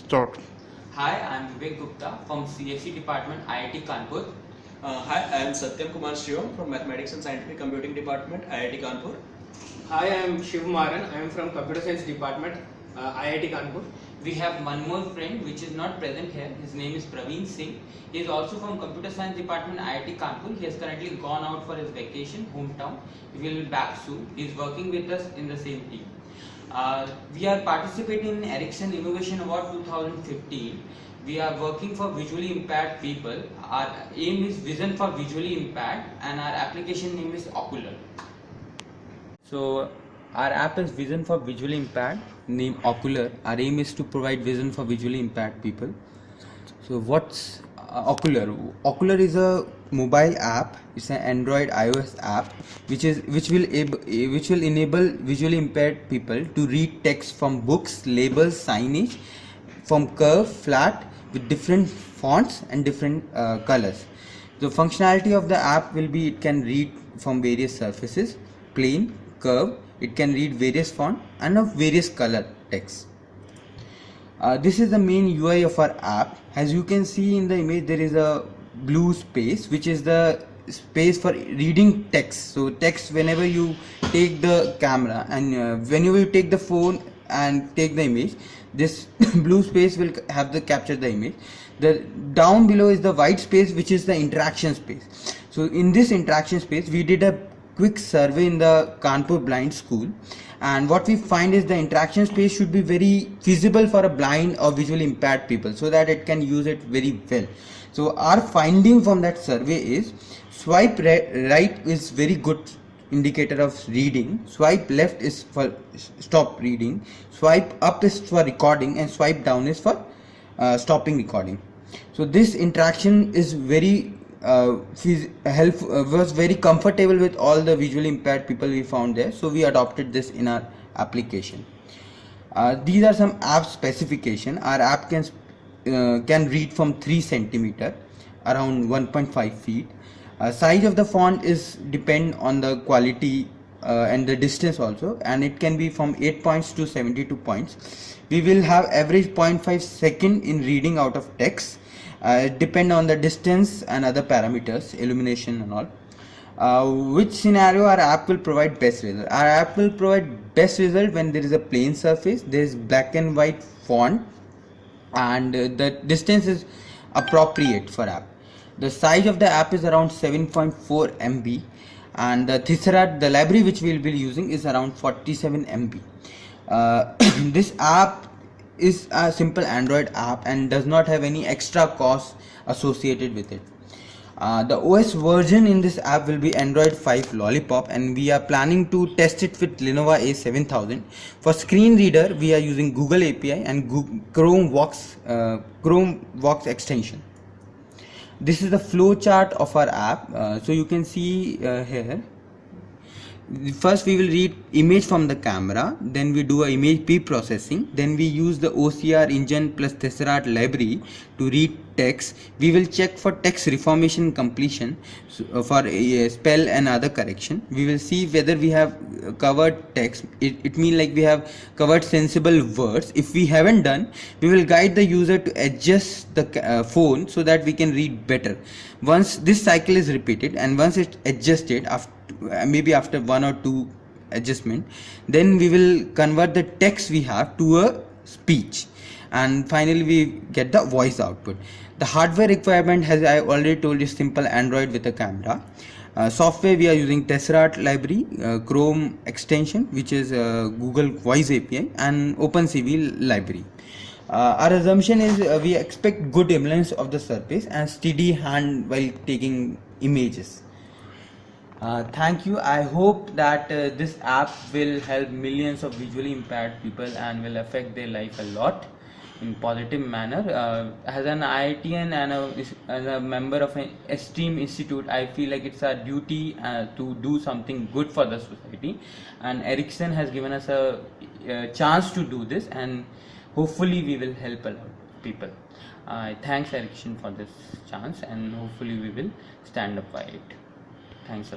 Start. Hi, I'm Vivek Gupta from CSE Department, IIT Kanpur. Hi, I am Satyam Kumar Shivam from Mathematics and Scientific Computing Department, IIT Kanpur. Hi, I am Shiv Maran. I am from Computer Science Department, IIT Kanpur. We have one more friend which is not present here. His name is Praveen Singh. He is also from Computer Science Department, IIT Kanpur. He has currently gone out for his vacation, hometown. He will be back soon. He is working with us in the same team. We are participating in Ericsson Innovation Award 2015. We are working for visually impaired people. Our aim is Vision for Visually Impaired and our application name is Ocular. So our app is Vision for Visually Impaired, named Ocular. Our aim is to provide vision for visually impaired people. So what's Ocular? Ocular is a mobile app. It's an Android iOS app which will enable visually impaired people to read text from books, labels, signage, from curved, flat, with different fonts and different colors. The functionality of the app will be it can read from various surfaces, plain, curved. It can read various font and of various color text. This is the main UI of our app. As you can see in the image, there is a blue space which is the space for reading text. So text, whenever you take the camera and whenever you take the phone and take the image, this blue space will have the capture the image. The down below is the white space which is the interaction space. So in this interaction space we did a quick survey in the Kanpur Blind School, and what we find is the interaction space should be very feasible for a blind or visually impaired people so that it can use it very well. So our finding from that survey is swipe right is very good indicator of reading, swipe left is for stop reading, swipe up is for recording, and swipe down is for stopping recording. So this interaction is very was very comfortable with all the visually impaired people we found there, so we adopted this in our application. These are some app specification. Our app can read from 3 centimeter, around 1.5 feet. Size of the font is depend on the quality and the distance also, and it can be from 8 points to 72 points. We will have average 0.5 second in reading out of text. Depend on the distance and other parameters, illumination and all. Which scenario our app will provide best result? Our app will provide best result when there is a plain surface, there is black and white font, and the distance is appropriate for app. The size of the app is around 7.4 MB, and the Thesaurus, the library which we will be using, is around 47 MB. This app is a simple Android app and does not have any extra cost associated with it. The OS version in this app will be Android 5 Lollipop, and we are planning to test it with Lenovo A7000. For screen reader, we are using Google API and Chrome Vox extension. This is the flow chart of our app. So you can see here. First we will read image from the camera, then we do a image pre-processing, then we use the OCR engine plus Thesaurus library to read text. We will check for text reformation completion, for spell and other correction. We will see whether we have covered text. It means like we have covered sensible words. If we haven't done, we will guide the user to adjust the phone so that we can read better. Once this cycle is repeated and once it's adjusted, maybe after 1 or 2 adjustment, then we will convert the text we have to a speech, and finally we get the voice output. The hardware requirement, as I already told you, is simple Android with a camera. Software, we are using Thesaurus library, Chrome extension which is Google Voice API, and OpenCV library. Our assumption is we expect good emulance of the surface and steady hand while taking images. Thank you. I hope that this app will help millions of visually impaired people and will affect their life a lot in positive manner. As an IITian and as a member of an esteemed institute, I feel like it's our duty to do something good for the society, and Ericsson has given us a chance to do this, and hopefully we will help a lot of people. Thanks Ericsson for this chance, and hopefully we will stand up by it. Thanks a lot.